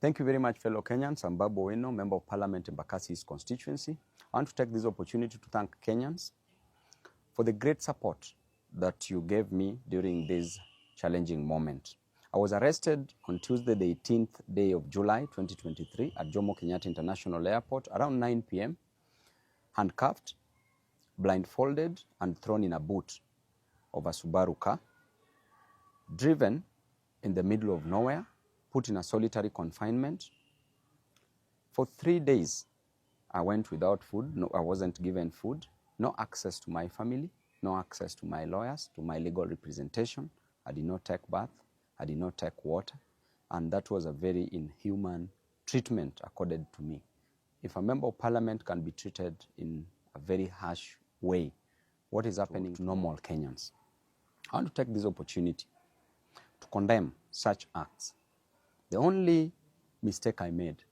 Thank you very much, fellow Kenyans. I'm Babu Owino, Member of Parliament in Embakasi's constituency. I want to take this opportunity to thank Kenyans for the great support that you gave me during this challenging moment. I was arrested on Tuesday, the 18th day of July, 2023 at Jomo Kenyatta International Airport around 9 p.m., handcuffed, blindfolded, and thrown in a boot of a Subaru car, driven in the middle of nowhere, put in a solitary confinement. For 3 days, I went without food. No, I wasn't given food, no access to my family, no access to my lawyers, to my legal representation. I did not take bath, I did not take water, and that was a very inhuman treatment accorded to me. If a member of parliament can be treated in a very harsh way, what is happening to normal Kenyans? I want to take this opportunity to condemn such acts. The only mistake I made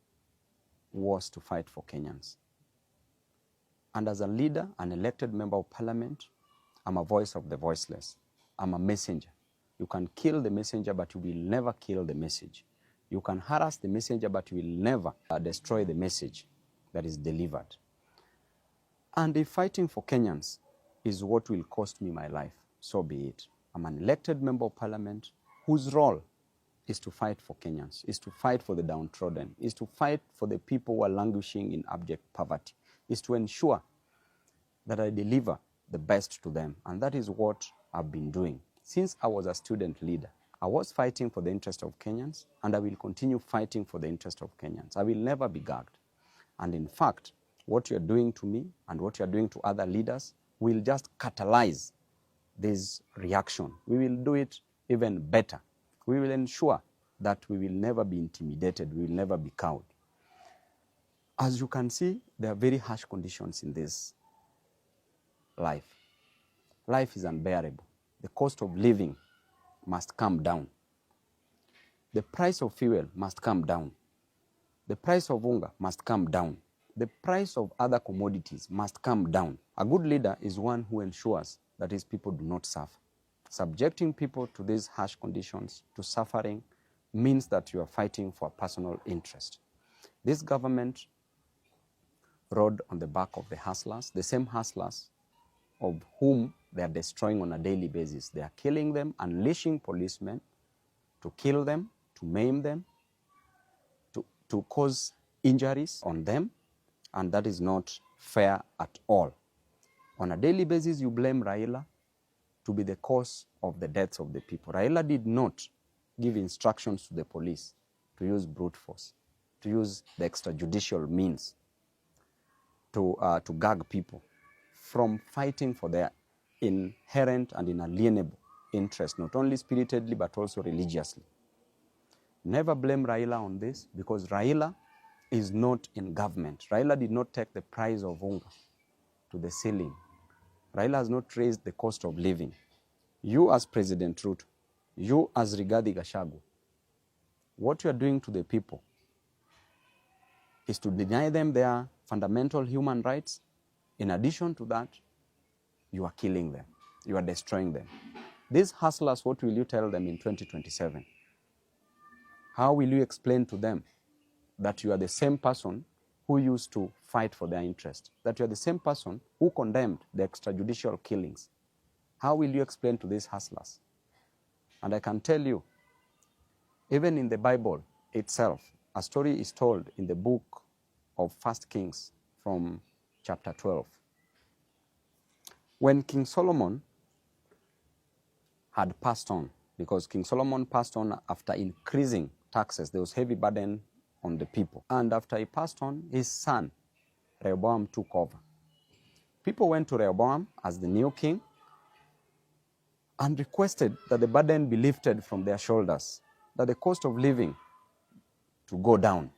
was to fight for Kenyans. And as a leader, an elected member of parliament, I'm a voice of the voiceless. I'm a messenger. You can kill the messenger, but you will never kill the message. You can harass the messenger, but you will never destroy the message that is delivered. And if fighting for Kenyans is what will cost me my life, so be it. I'm an elected member of parliament whose role is to fight for Kenyans, is to fight for the downtrodden, is to fight for the people who are languishing in abject poverty, is to ensure that I deliver the best to them. And that is what I've been doing. Since I was a student leader, I was fighting for the interest of Kenyans, and I will continue fighting for the interest of Kenyans. I will never be gagged. And in fact, what you're doing to me and what you're doing to other leaders will just catalyze this reaction. We will do it even better. We will ensure that we will never be intimidated, we will never be cowed. As you can see, there are very harsh conditions in this life. Life is unbearable. The cost of living must come down. The price of fuel must come down. The price of hunger must come down. The price of other commodities must come down. A good leader is one who ensures that his people do not suffer. Subjecting people to these harsh conditions, to suffering, means that you are fighting for a personal interest. This government rode on the back of the hustlers, the same hustlers of whom they are destroying on a daily basis. They are killing them, unleashing policemen to kill them, to maim them, to cause injuries on them, and that is not fair at all. On a daily basis, you blame Raila to be the cause of the deaths of the people. Raila did not give instructions to the police to use brute force, to use the extrajudicial means to gag people from fighting for their inherent and inalienable interest, not only spiritedly but also religiously. Never blame Raila on this, because Raila is not in government. Raila did not take the price of hunger to the ceiling. Raila has not raised the cost of living. You as President Ruto, you as Rigathi Gachagua, what you are doing to the people is to deny them their fundamental human rights. In addition to that, you are killing them. You are destroying them. These hustlers, what will you tell them in 2027? How will you explain to them that you are the same person who used to fight for their interest, that you are the same person who condemned the extrajudicial killings? How will you explain to these hustlers? And I can tell you, even in the Bible itself, a story is told in the book of 1 Kings from chapter 12. When King Solomon had passed on, because King Solomon passed on after increasing taxes, there was heavy burden on the people. And after he passed on, his son, Rehoboam, took over. People went to Rehoboam as the new king and requested that the burden be lifted from their shoulders, that the cost of living to go down.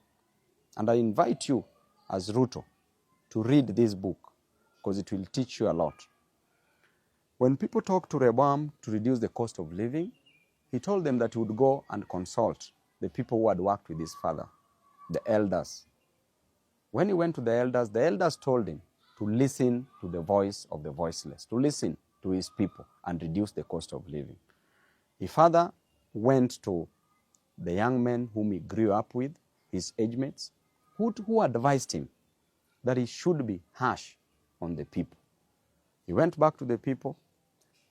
And I invite you as Ruto to read this book, because it will teach you a lot. When people talked to Rehoboam to reduce the cost of living, he told them that he would go and consult the people who had worked with his father, the elders. When he went to the elders told him to listen to the voice of the voiceless, to listen to his people and reduce the cost of living. He further went to the young men whom he grew up with his age mates, who advised him that he should be harsh on the people. He went back to the people,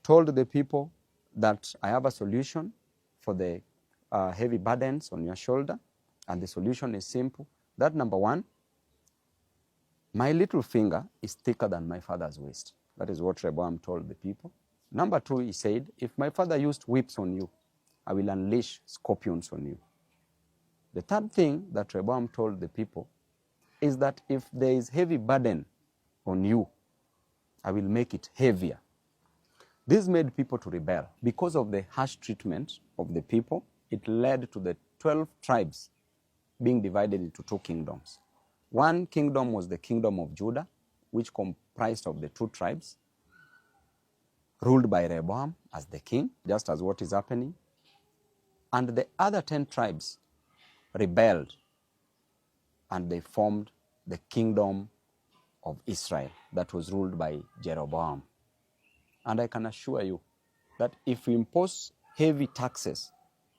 told the people that I have a solution for the heavy burdens on your shoulder, and the solution is simple. That number one, my little finger is thicker than my father's waist. That is what Rehoboam told the people. Number two, he said, if my father used whips on you, I will unleash scorpions on you. The third thing that Rehoboam told the people is that if there is heavy burden on you, I will make it heavier. This made people to rebel. Because of the harsh treatment of the people, it led to the 12 tribes being divided into two kingdoms. One kingdom was the kingdom of Judah, which comprised of the two tribes, ruled by Rehoboam as the king, just as what is happening. And the other 10 tribes rebelled, and they formed the kingdom of Israel that was ruled by Jeroboam. And I can assure you that if you impose heavy taxes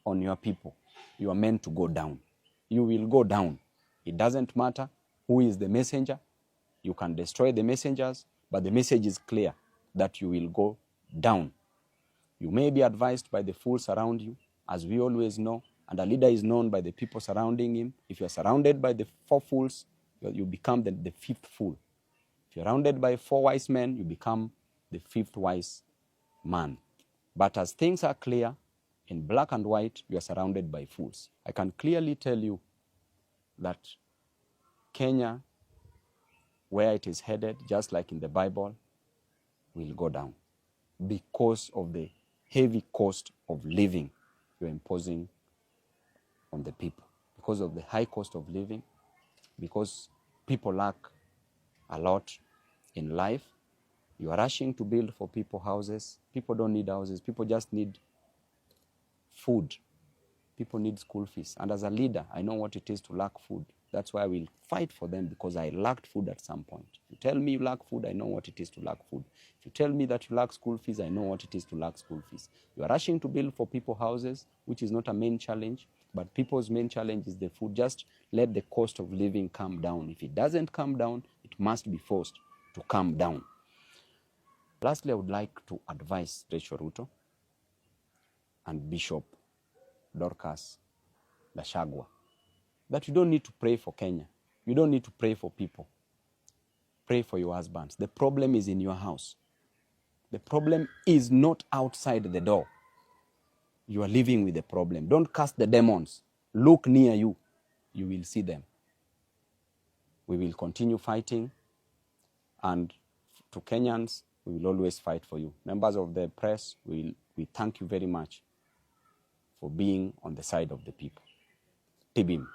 on your people, you are meant to go down. You will go down. It doesn't matter who is the messenger. You can destroy the messengers, but the message is clear that you will go down. You may be advised by the fools around you, as we always know, and a leader is known by the people surrounding him. If you are surrounded by the 4 fools, you become the 5th fool. If you're surrounded by 4 wise men, you become the 5th wise man. But as things are clear, in black and white, you are surrounded by fools. I can clearly tell you that Kenya, where it is headed, just like in the Bible, will go down because of the heavy cost of living you're imposing on the people. Because of the high cost of living, because people lack a lot in life, you are rushing to build for people houses. People don't need houses. People just need food. People need school fees. And as a leader, I know what it is to lack food. That's why I will fight for them, because I lacked food at some point. If you tell me you lack food, I know what it is to lack food. If you tell me that you lack school fees, I know what it is to lack school fees. You are rushing to build for people houses, which is not a main challenge, but people's main challenge is the food. Just let the cost of living come down. If it doesn't come down, it must be forced to come down. Lastly, I would like to advise Rachel Ruto and Bishop Dorcas Gachagua that you don't need to pray for Kenya. You don't need to pray for people. Pray for your husbands. The problem is in your house. The problem is not outside the door. You are living with the problem. Don't cast the demons. Look near you. You will see them. We will continue fighting, and to Kenyans, we will always fight for you. Members of the press, we thank you very much for being on the side of the people. Tibim.